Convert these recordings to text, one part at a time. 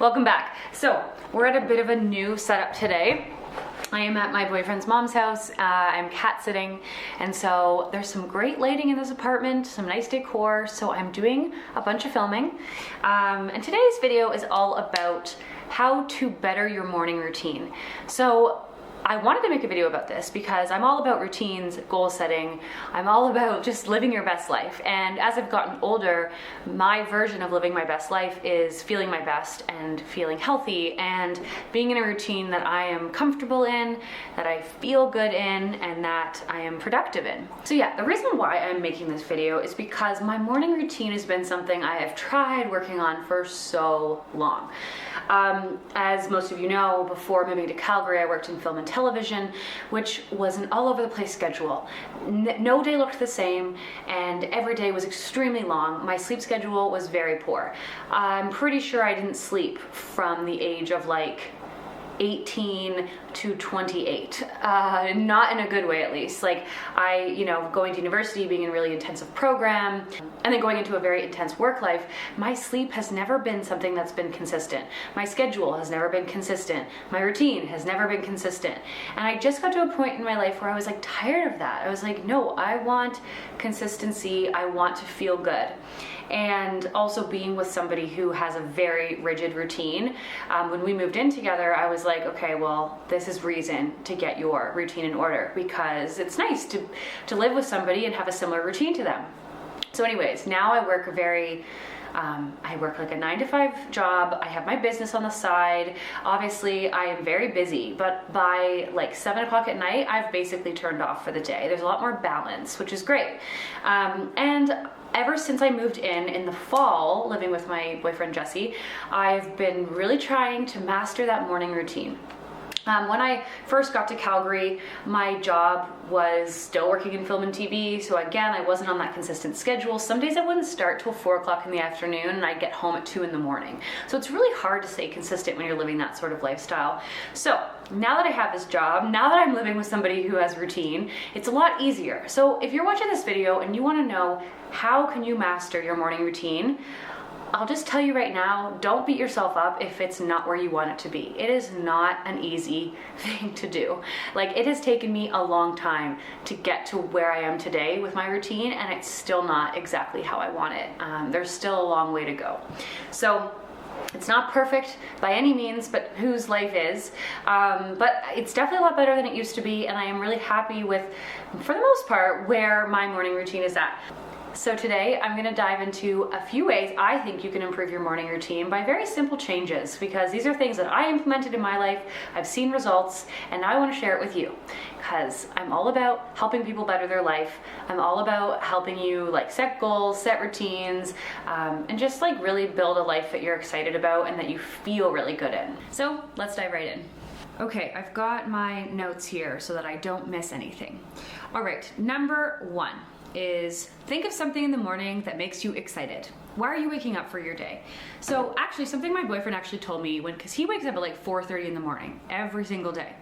Welcome back. So we're at a bit of a new setup today. I am at my boyfriend's mom's house. I'm cat sitting, and so there's some great lighting in this apartment, some nice decor, so I'm doing a bunch of filming. And today's video is all about how to better your morning routine. So I wanted to make a video about this because I'm all about routines, goal setting. I'm all about just living your best life. And as I've gotten older, my version of living my best life is feeling my best and feeling healthy and being in a routine that I am comfortable in, that I feel good in, and that I am productive in. So yeah, the reason why I'm making this video is because my morning routine has been something I have tried working on for so long. As most of you know, before moving to Calgary, I worked in film and television, which was an all over the place schedule. No day looked the same, and every day was extremely long. My sleep schedule was very poor. I'm pretty sure I didn't sleep from the age of like 18 to 28, not in a good way at least. Like going to university, being in a really intensive program, and then going into a very intense work life, my sleep has never been something that's been consistent. My schedule has never been consistent. My routine has never been consistent. And I just got to a point in my life where I was like tired of that. I was like, no, I want consistency. I want to feel good. And also being with somebody who has a very rigid routine. When we moved in together, I was like, okay, well, this is reason to get your routine in order, because it's nice to live with somebody and have a similar routine to them. So anyways, now I work I work like a 9-to-5 job. I have my business on the side. Obviously, I am very busy, but by like 7 o'clock at night, I've basically turned off for the day. There's a lot more balance, which is great. And ever since I moved in the fall, living with my boyfriend Jesse, I've been really trying to master that morning routine. When I first got to Calgary, my job was still working in film and TV, so again, I wasn't on that consistent schedule. Some days I wouldn't start till 4 o'clock in the afternoon, and I'd get home at 2 in the morning. So it's really hard to stay consistent when you're living that sort of lifestyle. So now that I have this job, now that I'm living with somebody who has routine, it's a lot easier. So if you're watching this video and you want to know how can you master your morning routine, I'll just tell you right now, don't beat yourself up if it's not where you want it to be. It is not an easy thing to do. Like, it has taken me a long time to get to where I am today with my routine, and it's still not exactly how I want it. There's still a long way to go. So it's not perfect by any means, but whose life is. But it's definitely a lot better than it used to be, and I am really happy with, for the most part, where my morning routine is at. So today I'm going to dive into a few ways I think you can improve your morning routine by very simple changes, because these are things that I implemented in my life, I've seen results, and now I want to share it with you, because I'm all about helping people better their life. I'm all about helping you like set goals, set routines, and just like really build a life that you're excited about and that you feel really good in. So let's dive right in. Okay, I've got my notes here so that I don't miss anything. All right, number 1 is think of something in the morning that makes you excited. Why are you waking up for your day? So actually, something my boyfriend actually told me because he wakes up at like 4:30 in the morning every single day.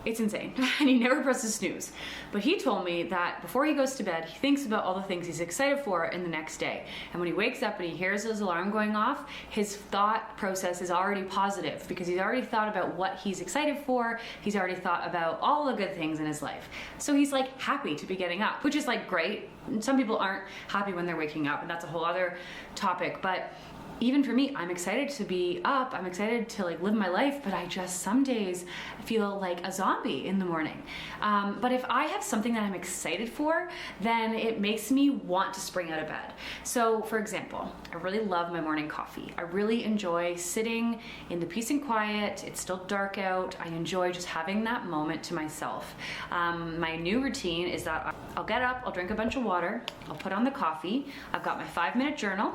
It's insane, and he never presses snooze. But he told me that before he goes to bed, he thinks about all the things he's excited for in the next day. And when he wakes up and he hears his alarm going off, his thought process is already positive because he's already thought about what he's excited for. He's already thought about all the good things in his life. So he's like happy to be getting up, which is like great. Some people aren't happy when they're waking up, and that's a whole other topic. But even for me, I'm excited to be up. I'm excited to like live my life, but I just some days feel like a zombie in the morning. But if I have something that I'm excited for, then it makes me want to spring out of bed. So for example, I really love my morning coffee. I really enjoy sitting in the peace and quiet. It's still dark out. I enjoy just having that moment to myself. My new routine is that I'll get up, I'll drink a bunch of water, I'll put on the coffee, I've got my 5-minute journal,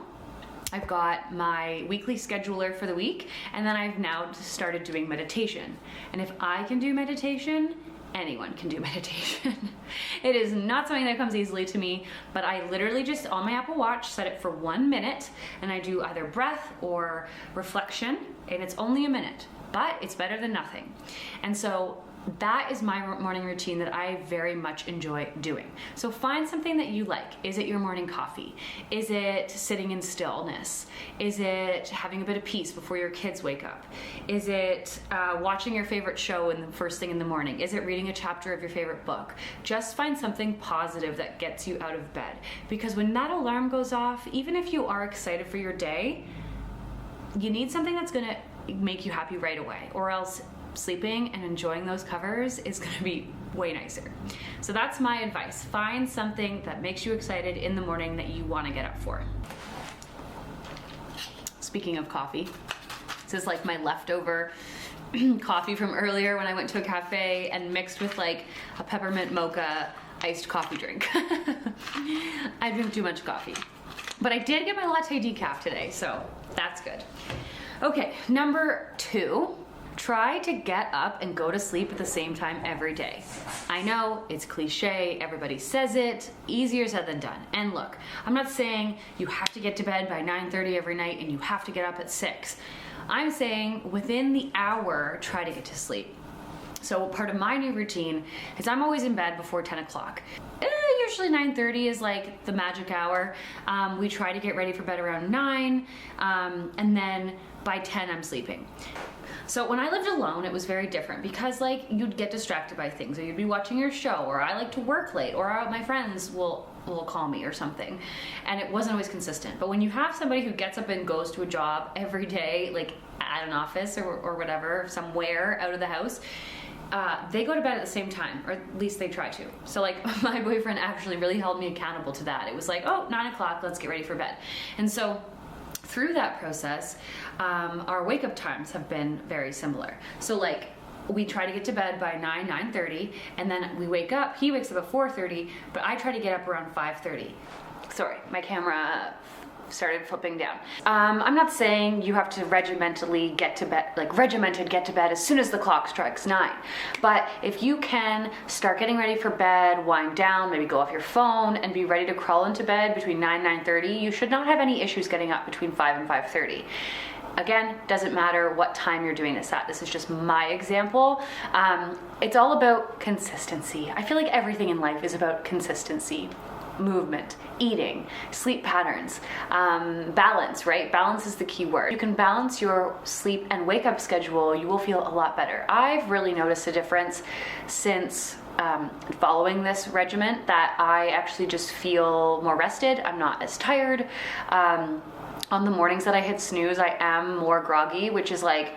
I've got my weekly scheduler for the week, and then I've now started doing meditation. And if I can do meditation, anyone can do meditation. It is not something that comes easily to me, but I literally just on my Apple Watch set it for 1 minute, and I do either breath or reflection, and it's only a minute, but it's better than nothing. And so that is my morning routine that I very much enjoy doing. So find something that you like. Is it your morning coffee? Is it sitting in stillness? Is it having a bit of peace before your kids wake up? Is it watching your favorite show in the first thing in the morning? Is it reading a chapter of your favorite book? Just find something positive that gets you out of bed. Because when that alarm goes off, even if you are excited for your day, you need something that's gonna make you happy right away, or else sleeping and enjoying those covers is going to be way nicer. So that's my advice. Find something that makes you excited in the morning that you want to get up for. Speaking of coffee, this is like my leftover coffee from earlier when I went to a cafe and mixed with like a peppermint mocha iced coffee drink. I drink too much coffee. But I did get my latte decaf today, so that's good. Okay, number 2. Try to get up and go to sleep at the same time every day. I know it's cliche, everybody says it, easier said than done. And look, I'm not saying you have to get to bed by 9:30 every night and you have to get up at 6. I'm saying within the hour, try to get to sleep. So part of my new routine is I'm always in bed before 10 o'clock. Usually 9:30 is like the magic hour. We try to get ready for bed around 9, and then by 10 I'm sleeping. So when I lived alone, it was very different because like you'd get distracted by things, or you'd be watching your show, or I like to work late, or my friends will call me or something, and it wasn't always consistent. But when you have somebody who gets up and goes to a job every day, like at an office or whatever, somewhere out of the house, they go to bed at the same time, or at least they try to. So like my boyfriend actually really held me accountable to that. It was like, oh, 9 o'clock, let's get ready for bed. And so through that process, our wake up times have been very similar. So like we try to get to bed by 9:30, and then we wake up, he wakes up at 4:30, but I try to get up around 5:30. Sorry, my camera started flipping down. I'm not saying you have to regimentally get to bed, like regimented get to bed as soon as the clock strikes 9. But if you can start getting ready for bed, wind down, maybe go off your phone and be ready to crawl into bed between 9 and 9:30, you should not have any issues getting up between 5 and 5:30. Again, doesn't matter what time you're doing this at. This is just my example. It's all about consistency. I feel like everything in life is about consistency. Movement, eating, sleep patterns, balance, right? Balance is the key word. You can balance your sleep and wake up schedule, you will feel a lot better. I've really noticed a difference since following this regimen, that I actually just feel more rested. I'm not as tired. On the mornings that I hit snooze, I am more groggy, which is like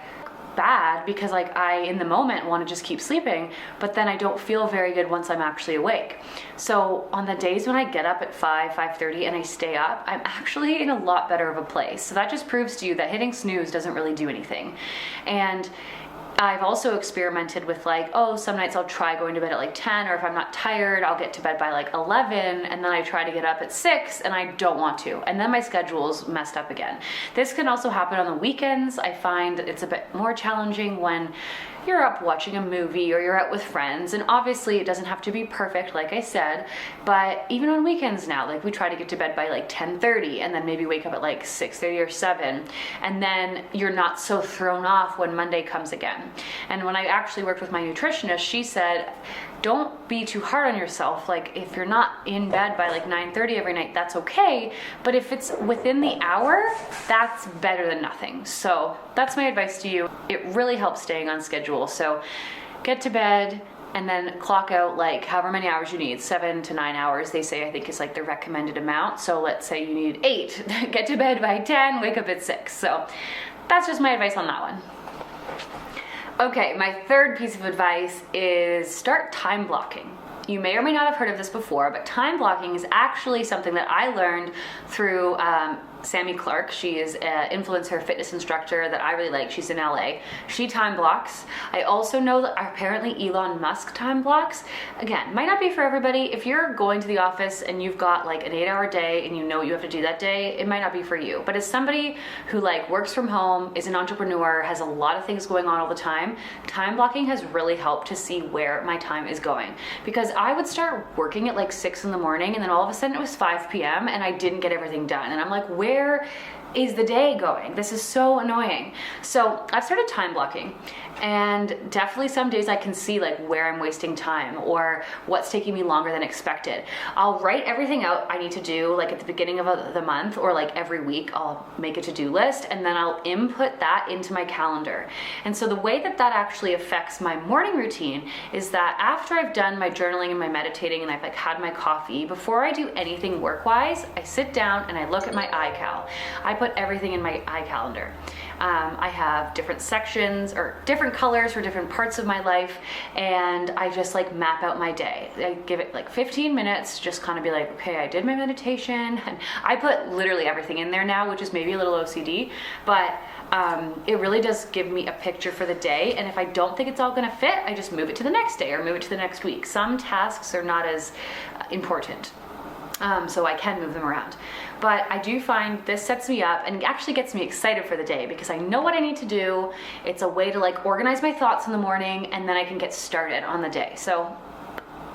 bad because like I in the moment want to just keep sleeping, but then I don't feel very good once I'm actually awake. So on the days when I get up at 5:30 and I stay up, I'm actually in a lot better of a place. So that just proves to you that hitting snooze doesn't really do anything. And I've also experimented with like, oh, some nights I'll try going to bed at like 10, or if I'm not tired, I'll get to bed by like 11, and then I try to get up at 6 and I don't want to. And then my schedule's messed up again. This can also happen on the weekends. I find it's a bit more challenging when you're up watching a movie or you're out with friends, and obviously it doesn't have to be perfect like I said, but even on weekends now, like we try to get to bed by like 10:30 and then maybe wake up at like 6:30 or 7, and then you're not so thrown off when Monday comes again. And when I actually worked with my nutritionist, she said, don't be too hard on yourself. Like if you're not in bed by like 9:30 every night, that's okay. But if it's within the hour, that's better than nothing. So that's my advice to you. It really helps staying on schedule. So get to bed and then clock out like however many hours you need, 7 to 9 hours, they say, I think is like the recommended amount. So let's say you need 8, get to bed by 10, wake up at 6. So that's just my advice on that one. Okay, my third piece of advice is start time blocking. You may or may not have heard of this before, but time blocking is actually something that I learned through Sammy Clark. She is an influencer fitness instructor that I really like. She's in LA. She time blocks. I also know that apparently Elon Musk time blocks. Again, might not be for everybody. If you're going to the office and you've got like an 8-hour day and you know what you have to do that day, it might not be for you. But as somebody who like works from home, is an entrepreneur, has a lot of things going on all the time blocking has really helped to see where my time is going. Because I would start working at like 6 in the morning and then all of a sudden it was 5 p.m. and I didn't get everything done. And I'm like, where is the day going? This is so annoying. So I've started time blocking, and definitely some days I can see like where I'm wasting time or what's taking me longer than expected. I'll write everything out I need to do like at the beginning of the month, or like every week I'll make a to-do list, and then I'll input that into my calendar. And so the way that that actually affects my morning routine is that after I've done my journaling and my meditating and I've like had my coffee, before I do anything work-wise, I sit down and I look at my iCal. I put everything in my iCalendar. I have different sections or different colors for different parts of my life, and I just like map out my day. I give it like 15 minutes to just kind of be like, okay, I did my meditation, and I put literally everything in there now, which is maybe a little OCD, but it really does give me a picture for the day. And if I don't think it's all gonna fit, I just move it to the next day or move it to the next week. Some tasks are not as important. So I can move them around. But I do find this sets me up and actually gets me excited for the day because I know what I need to do. It's a way to like organize my thoughts in the morning, and then I can get started on the day. So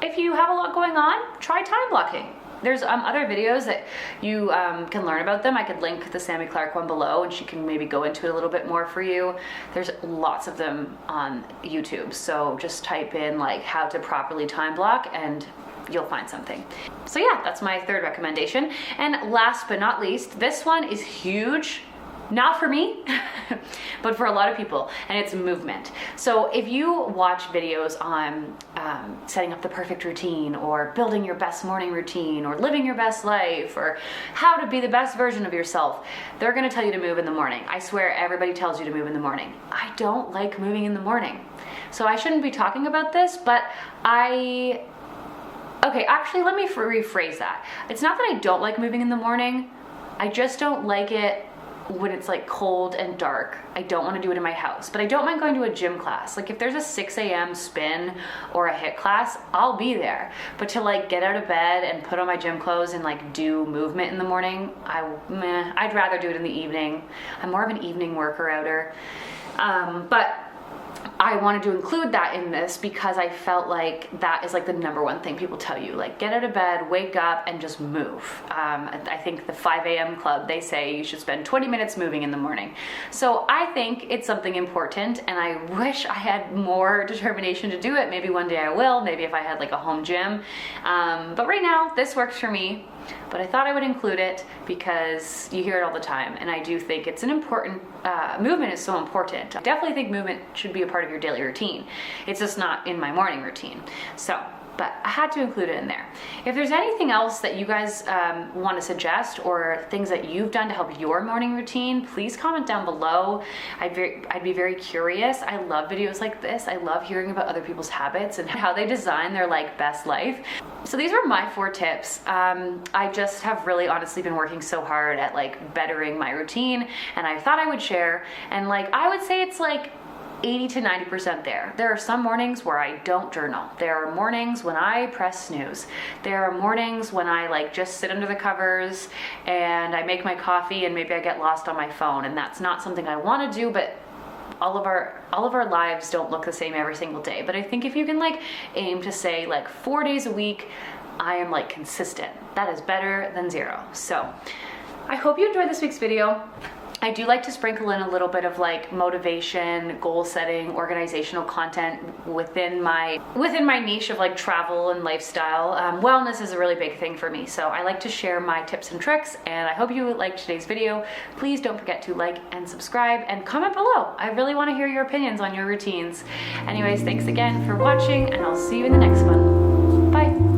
if you have a lot going on, try time blocking. There's other videos that you can learn about them. I could link the Sammy Clark one below, and she can maybe go into it a little bit more for you. There's lots of them on YouTube. So just type in like how to properly time block and you'll find something. So yeah, that's my third recommendation. And last but not least, this one is huge. Not for me, but for a lot of people, and it's movement. So if you watch videos on setting up the perfect routine, or building your best morning routine, or living your best life, or how to be the best version of yourself, they're gonna tell you to move in the morning. I swear everybody tells you to move in the morning. I don't like moving in the morning. So I shouldn't be talking about this, but okay, actually let me rephrase that. It's not that I don't like moving in the morning, I just don't like it when it's like cold and dark. I don't want to do it in my house, but I don't mind going to a gym class. Like if there's a 6 a.m. spin or a HIIT class, I'll be there. But to like get out of bed and put on my gym clothes and like do movement in the morning, I'd rather do it in the evening. I'm more of an evening worker-outer. But I wanted to include that in this because I felt like that is like the number one thing people tell you, like get out of bed, wake up, and just move. I think the 5 a.m. club, they say you should spend 20 minutes moving in the morning. So I think it's something important, and I wish I had more determination to do it. Maybe one day I will, maybe if I had like a home gym. But right now, this works for me. But I thought I would include it because you hear it all the time, and I do think it's an important, movement is so important. I definitely think movement should be a part of your daily routine. It's just not in my morning routine. So, but I had to include it in there. If there's anything else that you guys want to suggest, or things that you've done to help your morning routine, please comment down below. I'd be very curious. I love videos like this. I love hearing about other people's habits and how they design their like best life. So these are my 4 tips. I just have really honestly been working so hard at like bettering my routine, and I thought I would share. And like I would say it's like 80 to 90% there. There are some mornings where I don't journal. There are mornings when I press snooze. There are mornings when I like just sit under the covers and I make my coffee and maybe I get lost on my phone, and that's not something I want to do, but all of our lives don't look the same every single day. But I think if you can like aim to say like 4 days a week, I am like consistent. That is better than 0. So I hope you enjoyed this week's video. I do like to sprinkle in a little bit of like motivation, goal setting, organizational content within my niche of like travel and lifestyle. Wellness is a really big thing for me, so I like to share my tips and tricks, and I hope you liked today's video. Please don't forget to like and subscribe and comment below. I really want to hear your opinions on your routines. Anyways, thanks again for watching, and I'll see you in the next one. Bye.